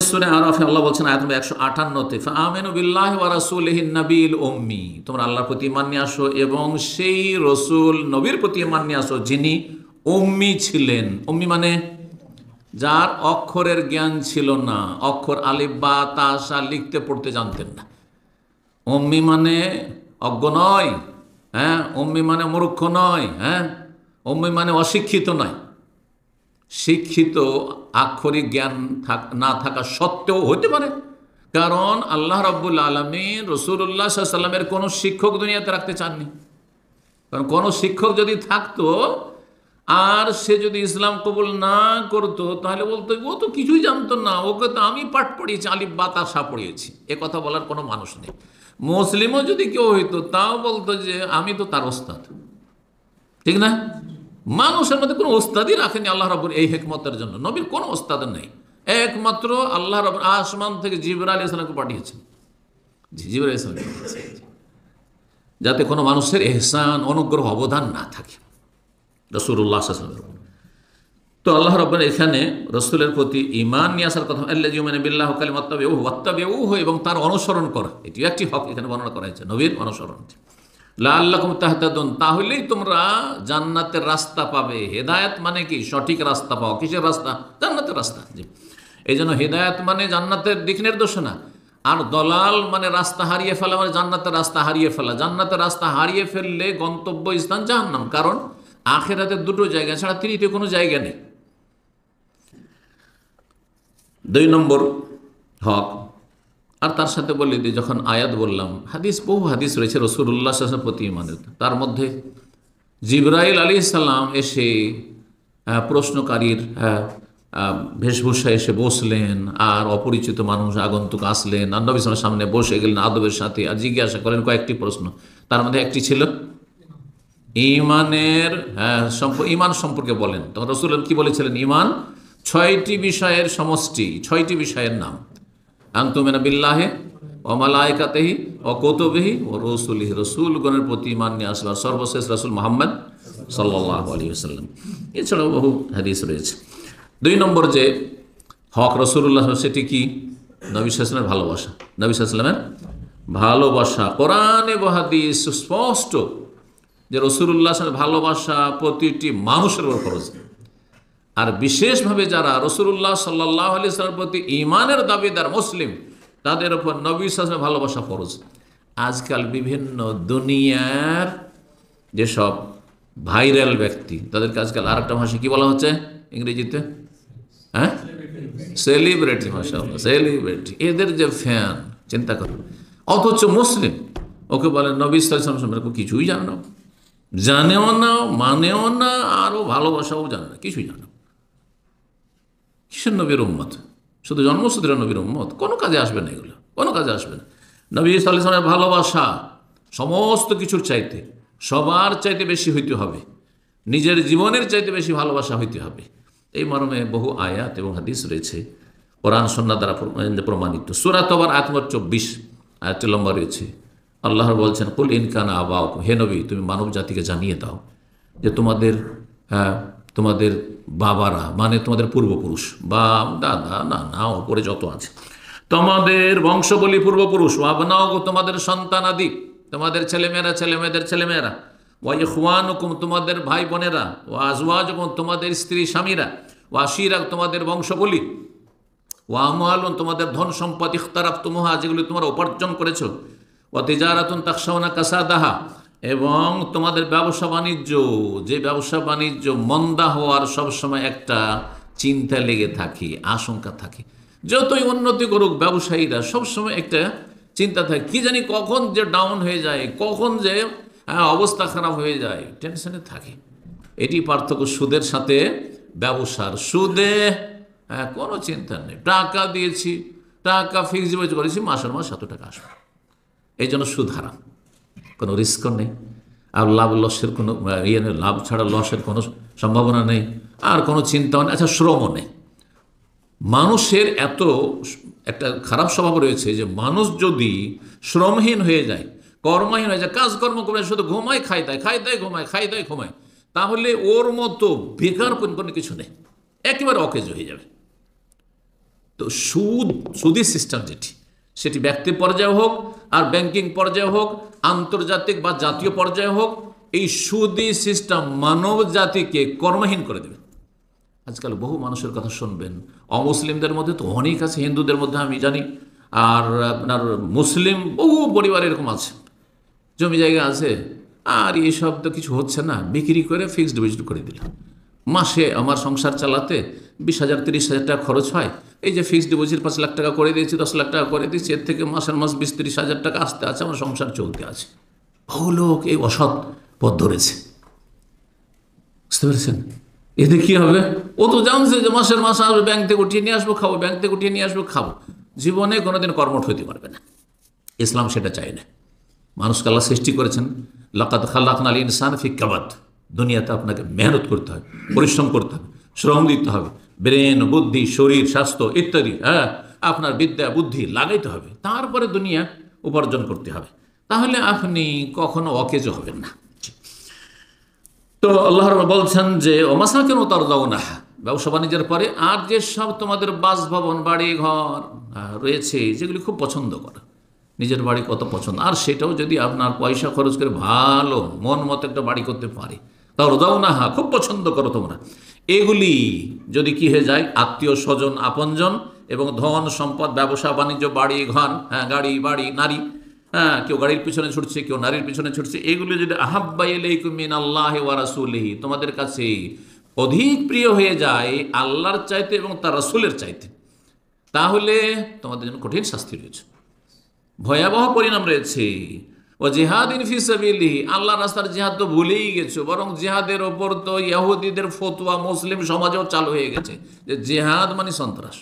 সূরা আরাফে আল্লাহ বলছেন আয়াত নম্বর 158 ফাআমিনু বিল্লাহি ওয়া রাসূলিহিন নবিয়্যিল উম্মি, তোমরা আল্লাহর প্রতি ঈমান নিয়ে আসো এবং সেই রাসূল নবীর প্রতি ঈমান নিয়ে আসো যিনি উম্মি ছিলেন। উম্মি মানে যার অক্ষরের জ্ঞান ছিল না, অক্ষর আলিফ বা তা সা লিখতে পড়তে জানতেন না। উম্মি মানে অজ্ঞ নয়, হ্যাঁ। উম্মি মানে মূর্খ নয়, হ্যাঁ। উম্মি মানে অশিক্ষিত নয়। শিক্ষিত আক্ষরিক জ্ঞান না থাকা সত্ত্বেও হতে পারে, কারণ আল্লাহ রাব্বুল আলামিন রাসূলুল্লাহ সাল্লাল্লাহু আলাইহি ওয়াসাল্লামের কোনো শিক্ষক দুনিয়াতে রাখতে চাননি। কারণ কোনো শিক্ষক যদি থাকতো আর সে যদি ইসলাম কবুল না করতো, তাহলে বলতো ও তো কিছুই জানতো না, ওকে তো আমি পাঠ পড়িয়েছি, আলিফ বা তা সা পড়িয়েছি। এ কথা বলার কোনো মানুষ নেই। মুসলিমও যদি কেউ হইতো তাও বলতো যে আমি তো তার ওস্তাদ, ঠিক না? মানুষের মধ্যে কোনো ওস্তাদই রাখেনি আল্লাহ রাব্বুল এই হিকমতের জন্য। নবীর কোনো ওস্তাদ নেই, একমাত্র আল্লাহ রাব্বুল আসমান থেকে জিবরাইল আলাইহিস সালামকে পাঠিয়েছেন। জিবরাইল আলাইহিস সালামকে পাঠিয়েছেন যাতে কোনো মানুষের ইহসান অনুগ্রহ অবদান না থাকে রাসূলুল্লাহ সাল্লাল্লাহু আলাইহি ওয়াসাল্লাম। তো আল্লাহ রাব্বুল এখানে রাসূলের প্রতি ঈমান নিয়ে আসার কথা, আল্লাযী ইউমিনু বিল্লাহি ওয়া কালিমাতিহি ওয়াত্তাবিউহু, এবং তার অনুসরণ করা, এটিও একটি হক এখানে বর্ণনা করা হয়েছে, নবীর অনুসরণ। লাআল্লাকুম তাহতাদুন, তাহলেই তোমরা জান্নাতের রাস্তা পাবে। হেদায়েত মানে কি? সঠিক রাস্তা পাওয়া। কিসের রাস্তা? জান্নাতের রাস্তা। জি, এই জন্য হেদায়েত মানে জান্নাতের দিক নির্দেশনা, আর দলাল মানে রাস্তা হারিয়ে ফেলা, মানে জান্নাতের রাস্তা হারিয়ে ফেলা। জান্নাতের রাস্তা হারিয়ে ফেললে গন্তব্য স্থান জাহান্নাম, কারণ আখিরাতের দুটো জায়গা ছাড়া তৃতীয় কোনো জায়গা নেই। 2 নম্বর হক। আর তার সাথে বলি যে যখন আয়াত বললাম, হাদিস, বহু হাদিস রয়েছে রাসূলুল্লাহ সাল্লাল্লাহু আলাইহি ওয়াসাল্লাম প্রতি ঈমানের। তার মধ্যে জিবরাইল আলাইহিস সালাম এসে প্রশ্নকারীর বেশভূষা এসে বসলেন, আর অপরিচিত মানুষ আগন্তুক আসলেন আর নবী সাল্লাল্লাহু আলাইহি ওয়াসাল্লামের সামনে বসে গেলেন আদবের সাথে, আর জিজ্ঞাসা করেন কয়েকটি প্রশ্ন। তার মধ্যে একটি ছিল ঈমানের, ঈমান সম্পর্কে বলেন। তখন রাসূল কি বলেছিলেন? ঈমান 6টি বিষয়ের সমষ্টি, 6টি বিষয়ের নাম। আনতুমিনা বিল্লাহি ওয়া মালাইকাতিহি ওয়া কুতুবিহি ওয়া রুসুলিহি, রাসূলগণের প্রতি ঈমান নিয়ে আসবার সর্বশেষ রাসূল মুহাম্মদ সাল্লাল্লাহু আলাইহি ওয়াসাল্লাম। এছাড়াও বহু হাদিস রয়েছে। 2 নম্বর যে হক রাসূলুল্লাহ, সেটি কি? নবী সাল্লাল্লাহু আলাইহি ওয়াসাল্লামের ভালোবাসা। নবী সাল্লাল্লাহু আলাইহি ওয়াসাল্লামের ভালোবাসা কোরআনে ও হাদিস স্পষ্ট যে রাসূলুল্লাহ সাল্লাল্লাহু আলাইহি ওয়াসাল্লামের ভালোবাসা প্রতিটি মানুষের উপর ফরজ। আর বিশেষভাবে যারা রাসূলুল্লাহ সাল্লাল্লাহু আলাইহি ওয়াসাল্লামের প্রতি ঈমানের দাবিদার মুসলিম, তাদের উপর নবী সাল্লাল্লাহু আলাইহি ওয়াসাল্লামের ভালোবাসা ফরজ। আজকাল বিভিন্ন দুনিয়ার যেসব ভাইরাল ব্যক্তি, তাদেরকে আজকাল আরেকটা ভাষা কি বলা হচ্ছে ইংরেজিতে? হ্যাঁ, সেলিব্রিটি। মাশাআল্লাহ, সেলিব্রিটি। এদের যে ফ্যান, চিন্তা করুন। অথচ মুসলিম, ওকে বলেন নবী সাল্লাল্লাহু আলাইহি ওয়াসাল্লাম সম্পর্কে কিছুই জানে না, জানেও না, মানেও না, আরও ভালোবাসাও জানে না, কিছুই জানে না। কিসের নবীর উম্মত? শুধু জন্মসূত্রে নবীর উম্মত, কোনো কাজে আসবে না, এগুলো কোনো কাজে আসবে না। নবী সাল্লাল্লাহু আলাইহি ওয়াসাল্লামের ভালোবাসা সমস্ত কিছুর চাইতে, সবার চাইতে বেশি হইতে হবে, নিজের জীবনের চাইতে বেশি ভালোবাসা হইতে হবে। এই মর্মে বহু আয়াত এবং হাদিস রয়েছে, কোরআন সুন্নাহ দ্বারা প্রমাণিত। সূরা তাওবার আয়াত নম্বর 24, আয়াতটি লম্বা রয়েছে। আল্লাহ বলছেন, কুল ইন কানা আবাউকুম, হে নবী তুমি মানব জাতিকে জানিয়ে দাও যে তোমাদের বাবারা, মানে তোমাদের পূর্বপুরুষ, বাপ দাদা নানা ওপরে যত আছে, তোমাদের বংশবলী পূর্বপুরুষ, আবনাও, তোমাদের সন্তানাদি, তোমাদের ছেলেমেয়েরা, ছেলেমেয়েদের ছেলেমেয়েরা, ওয়া ইখওয়ানুকুম, তোমাদের ভাই বোনেরা, ওয়া আজওয়াজুকুম, তোমাদের স্ত্রী স্বামীরা, ওয়া আশিরা, তোমাদের বংশবলী, ওয়া আমওয়ালুন, তোমাদের ধন সম্পদ, ইখতারাফতুমুহা, যেগুলি তোমরা উপার্জন করেছো, ওয়া তিজারাতুন তাখশাউনা কাসাদাহা, এবং তোমাদের ব্যবসা বাণিজ্য, যে ব্যবসা বাণিজ্য মন্দা হওয়ার সবসময় একটা চিন্তা লেগে থাকে, আশঙ্কা থাকে। যতই উন্নতি করুক ব্যবসায়ীরা, সবসময় একটা চিন্তা থাকে, কি জানি কখন যে ডাউন হয়ে যায়, কখন যে অবস্থা খারাপ হয়ে যায়, টেনশনে থাকে। এটি পার্থক্য সুদের সাথে ব্যবসার। সুদে কোনো চিন্তা নেই, টাকা দিয়েছি, টাকা ফিক্সড ডিপোজিট করেছি, মাসের মাস এত টাকা আসবে। এই জন্য সুদ হারাম, কোনো রিস্কও নেই, আর লাভ লসের কোনো নেই, লাভ ছাড়া লসের কোনো সম্ভাবনা নেই, আর কোনো চিন্তাও নেই। আচ্ছা, শ্রমও নেই। মানুষের এত একটা খারাপ স্বভাব রয়েছে যে মানুষ যদি শ্রমহীন হয়ে যায়, কর্মহীন হয়ে যায়, কাজকর্ম করে শুধু ঘুমায়, খাই দেয়, খাই দেয়, ঘুমায়, খাই দেয়, ঘুমায়, তাহলে ওর মতো বেকার কোনো কিছু নেই, একেবারে অকেজ হয়ে যাবে। তো সুদি সিস্টেম সেটি ব্যক্তি পর্যায়ে হোক আর ব্যাংকিং পর্যায়ে হোক, আন্তর্জাতিক বা জাতীয় পর্যায়ে হোক, এই সুদি সিস্টেম মানব জাতিকে কর্মহীন করে দেবে। আজকাল বহু মানুষের কথা শুনবেন, অমুসলিমদের মধ্যে তো অনেক আছে, হিন্দুদের মধ্যে আমি জানি, আর আপনার মুসলিম বহু পরিবার এরকম আছে, জমি জায়গা আছে, আর এইসব তো কিছু হচ্ছে না, বিক্রি করে ফিক্সড ডিপোজিট করে দিলাম, মাসে আমার সংসার চালাতে 20,000 30,000 টাকা খরচ হয়, এই যে ফিক্সড ডিপোজিট 5 লাখ টাকা করে দিয়েছি, 10 লাখ টাকা করে দিয়েছি, এর থেকে মাসের মাস 20-30 হাজার টাকা আসতে আছে, আমার সংসার চলতে আছে। বহু লোক এই অসৎ পথ ধরেছে, বুঝতে পেরেছেন? এতে কি হবে? ও তো জানছে যে মাসের মাস আসবে, ব্যাংক থেকে উঠিয়ে নিয়ে আসবো খাবো, ব্যাংক থেকে উঠিয়ে নিয়ে আসবো খাবো, জীবনে কোনোদিন কর্মঠ হইতে পারবে না। ইসলাম সেটা চায় না। মানুষকে আল্লাহ সৃষ্টি করেছেন, লাকাদ খালাকনাল ইনসানা ফি কাবাদ, দুনিয়াতে আপনাকে মেহনত করতে হবে, পরিশ্রম করতে হবে, শ্রম দিতে হবে, ব্রেন, বুদ্ধি, শরীর, স্বাস্থ্য ইত্যাদি, আপনার বিদ্যা বুদ্ধি লাগাইতে হবে, তারপরে দুনিয়া উপার্জন করতে হবে, তাহলে আপনি কখনো অকেজ হবেন না। তো আল্লাহ রাব্বুল বলছেন যে ওমাসাকিন তারদাউনা, ব্যবসা বাণিজ্যের পরে আর যে সব তোমাদের বাসভবন, বাড়ি ঘর রয়েছে, যেগুলি খুব পছন্দ করো, নিজের বাড়ি কত পছন্দ, আর সেটাও যদি আপনার পয়সা খরচ করে ভালো মন মতো একটা বাড়ি করতে পারে, তারদাউনা, খুব পছন্দ করো তোমরা, এগুলি যদি কি হয়ে যায়, আত্মীয় স্বজন আপনজন এবং ধন সম্পদ, ব্যবসা বাণিজ্য, বাড়ি ঘর, গাড়ি বাড়ি, নারী, কেউ গাড়ির পিছনে ছুটছে, কেউ নারীর পিছনে ছুটছে, এগুলো যদি আহাব্বা ইলাইকুম মিনাল্লাহি ওয়া রাসূলিহি, তোমাদের কাছে অধিক প্রিয় হয়ে যায় আল্লাহর চাইতে এবং তার রাসূলের চাইতে, তাহলে তোমাদের জন্য কঠিন শাস্তি রয়েছে, ভয়াবহ পরিণাম রয়েছে। ও জিহাদিন ফি সাবিলিহি, আল্লাহর রাস্তার জিহাদ তো ভুলেই গেছো, বরং জিহাদের ওপর তো ইহুদিদের ফতোয়া মুসলিম সমাজেও চালু হয়ে গেছে যে জিহাদ মানে সন্ত্রাস।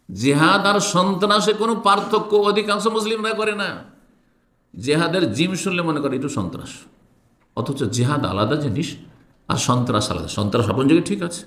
জিহাদ আর সন্ত্রাসে কোনো পার্থক্য অধিকাংশ মুসলিমরা করে না। জিহাদের জিম শুনলে মনে করে একটু সন্ত্রাস, অথচ জিহাদ আলাদা জিনিস আর সন্ত্রাস আলাদা। সন্ত্রাস আপন জায়গায় ঠিক আছে,